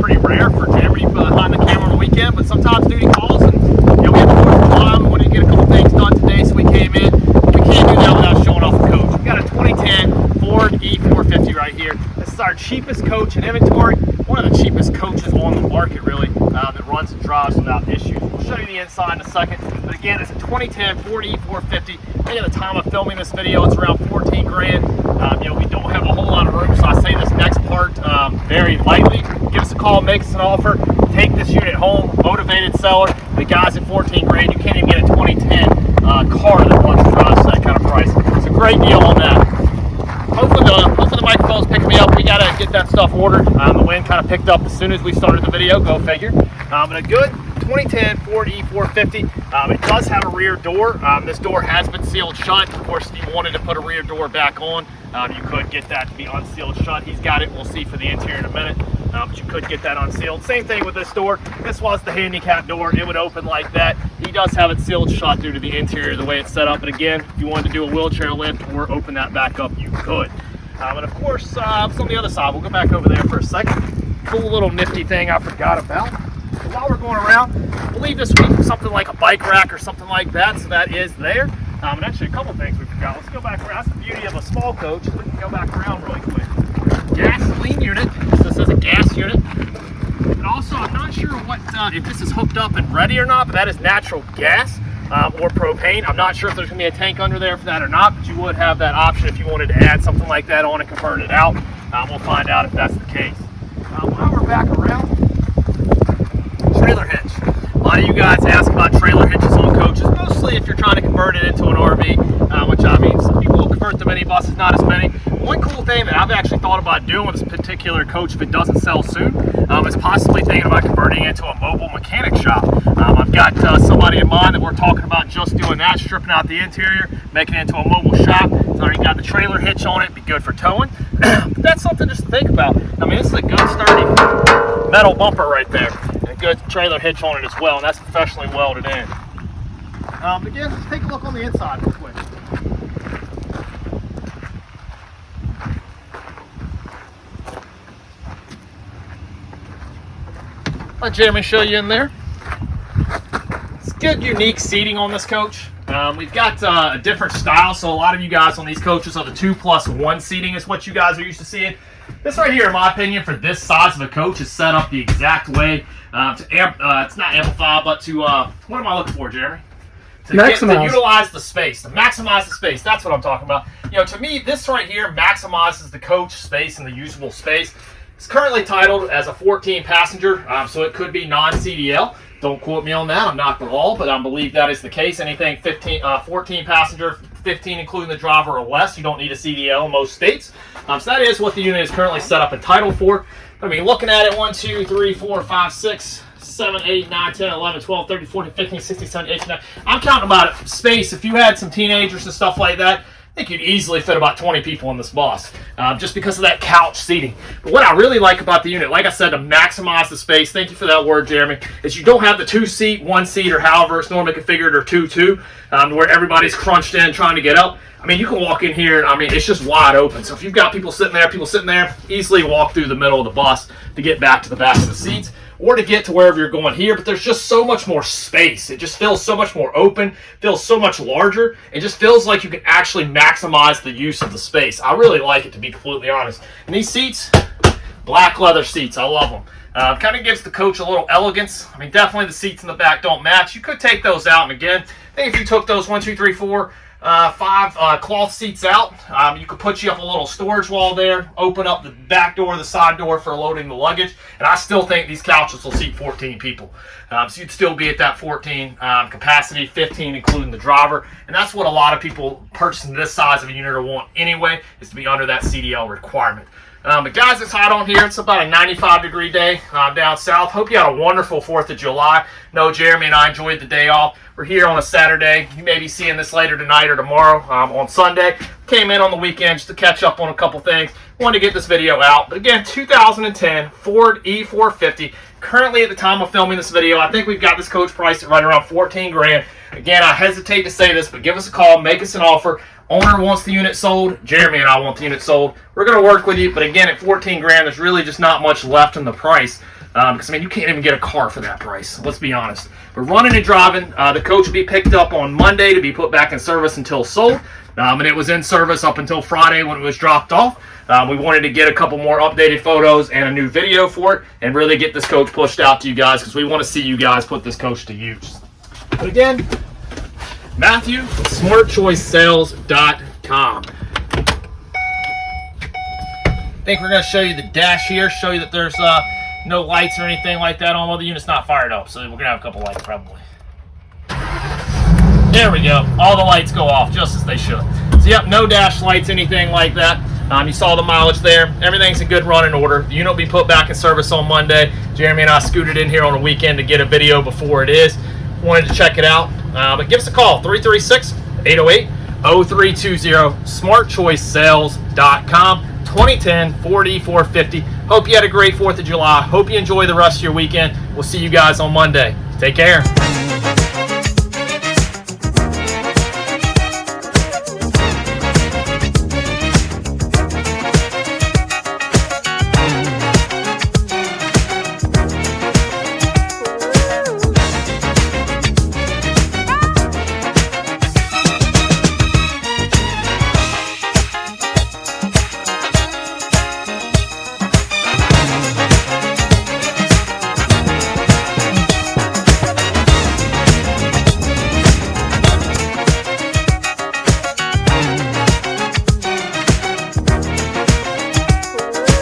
pretty rare for Jeremy behind the camera on the weekend, but sometimes duty calls, and we had to work for a while. We wanted to get a couple things done today, so we came in. We can't do that without showing off the coach. We got a 2010 Ford E450 right here. This is our cheapest coach in inventory, one of the cheapest coaches on the market, really, that runs and drives without issues. We'll show you the inside in a second, but again, it's a 2010 Ford E450. I think at the time of filming this video, it's around 14 grand. We don't have a whole lot of room, so I say this next part very lightly. Give us a call, make us an offer, take this unit home, motivated seller. The guys at 14 grand, you can't even get a 2010 car that runs and drives that kind of price. It's a great deal on that. Hopefully the microphone's picking me up. We gotta get that stuff ordered. The wind kind of picked up as soon as we started the video, go figure. But a good 2010 Ford E450. It does have a rear door. This door has been sealed shut. Of course, if you wanted to put a rear door back on, you could get that to be unsealed shut. He's got it. We'll see for the interior in a minute. But you could get that unsealed. Same thing with this door. This was the handicap door. It would open like that. He does have it sealed shut due to the interior, the way it's set up. And again, if you wanted to do a wheelchair lift or open that back up, you could. And of course, it's on the other side. We'll go back over there for a second. Cool little nifty thing I forgot about. So while we're going around, I believe this would be something like a bike rack or something like that. So that is there. And actually a couple things we forgot. Let's go back around. That's the beauty of a small coach. We can go back around really quick. Gasoline unit. So this is a gas unit. And also, I'm not sure what if this is hooked up and ready or not, but that is natural gas or propane. I'm not sure if there's going to be a tank under there for that or not, but you would have that option if you wanted to add something like that on and convert it out. We'll find out if that's the case. While we're back around, trailer hitch. A lot of you guys ask about trailer hitches on coaches, mostly if you're trying to convert it into an RV, which I mean, some people will convert to minibuses, not as many. One cool thing that I've actually thought about doing with this particular coach, if it doesn't sell soon, is possibly thinking about converting it into a mobile mechanic shop. I've got somebody in mind that we're talking about just doing that, stripping out the interior, making it into a mobile shop. It's already got the trailer hitch on it, be good for towing. But that's something just to think about. I mean, this is a good sturdy metal bumper right there, and a good trailer hitch on it as well, and that's professionally welded in. Again, let's take a look on the inside real quick. Let Jeremy show you in there. It's good, unique seating on this coach. We've got a different style, so a lot of you guys on these coaches are the 2+1 seating is what you guys are used to seeing. This right here, in my opinion, for this size of a coach is set up the exact way it's not amplify, but to, what am I looking for, Jeremy? To utilize the space, to maximize the space. That's what I'm talking about. To me, this right here maximizes the coach space and the usable space. It's currently titled as a 14 passenger, so it could be non-CDL. Don't quote me on that. I'm not the law, but I believe that is the case. Anything 14 passenger, 15 including the driver or less, you don't need a CDL in most states. So that is what the unit is currently set up and titled for. I mean, looking at it, 1, 2, 3, 4, 5, 6, 7, 8, 9, 10, 11, 12, 13, 14, 15, 16, 17, 18, 19. I'm counting about space. If you had some teenagers and stuff like that, I think you'd easily fit about 20 people in this bus, just because of that couch seating. But what I really like about the unit, like I said, to maximize the space, thank you for that word, Jeremy, is you don't have the 2-seat, 1-seat, or however it's normally configured, or 2-2, where everybody's crunched in trying to get up. I mean, you can walk in here, and I mean, it's just wide open. So if you've got people sitting there, easily walk through the middle of the bus to get back to the back of the seats, or to get to wherever you're going here. But there's just so much more space. It just feels so much more open, feels so much larger. It just feels like you can actually maximize the use of the space. I really like it, to be completely honest. And these seats, black leather seats, I love them. Kind of gives the coach a little elegance. I mean, definitely the seats in the back don't match. You could take those out, and again, I think if you took those 1, 2, 3, 4, 5 cloth seats out, you could put you up a little storage wall there, open up the back door, the side door for loading the luggage, and I still think these couches will seat 14 people. So you'd still be at that 14 capacity, 15 including the driver, and that's what a lot of people purchasing this size of a unit want anyway, is to be under that CDL requirement. But guys, it's hot on here. It's about a 95-degree day down south. Hope you had a wonderful 4th of July. No, Jeremy and I enjoyed the day off. We're here on a Saturday. You may be seeing this later tonight or tomorrow on Sunday. Came in on the weekend just to catch up on a couple things. Wanted to get this video out. But again, 2010 Ford E450. Currently, at the time of filming this video, I think we've got this coach priced at right around 14 grand. Again, I hesitate to say this, but give us a call, make us an offer. Owner wants the unit sold. Jeremy and I want the unit sold. We're going to work with you, but again, at 14 grand, there's really just not much left in the price. Because, I mean, you can't even get a car for that price. Let's be honest. We're running and driving. The coach will be picked up on Monday to be put back in service until sold. And it was in service up until Friday when it was dropped off. We wanted to get a couple more updated photos and a new video for it and really get this coach pushed out to you guys because we want to see you guys put this coach to use. But again, Matthew, smartchoicesales.com. I think we're going to show you the dash here, show you that there's no lights or anything like that on. Well, the unit's not fired up, so we're going to have a couple lights probably. There we go. All the lights go off just as they should. So, yep, no dash lights, anything like that. You saw the mileage there. Everything's in good running order. The unit will be put back in service on Monday. Jeremy and I scooted in here on a weekend to get a video before it is. Wanted to check it out. But give us a call, 336-808-0320, smartchoicesales.com, 2010 Ford E450. Hope you had a great 4th of July. Hope you enjoy the rest of your weekend. We'll see you guys on Monday. Take care.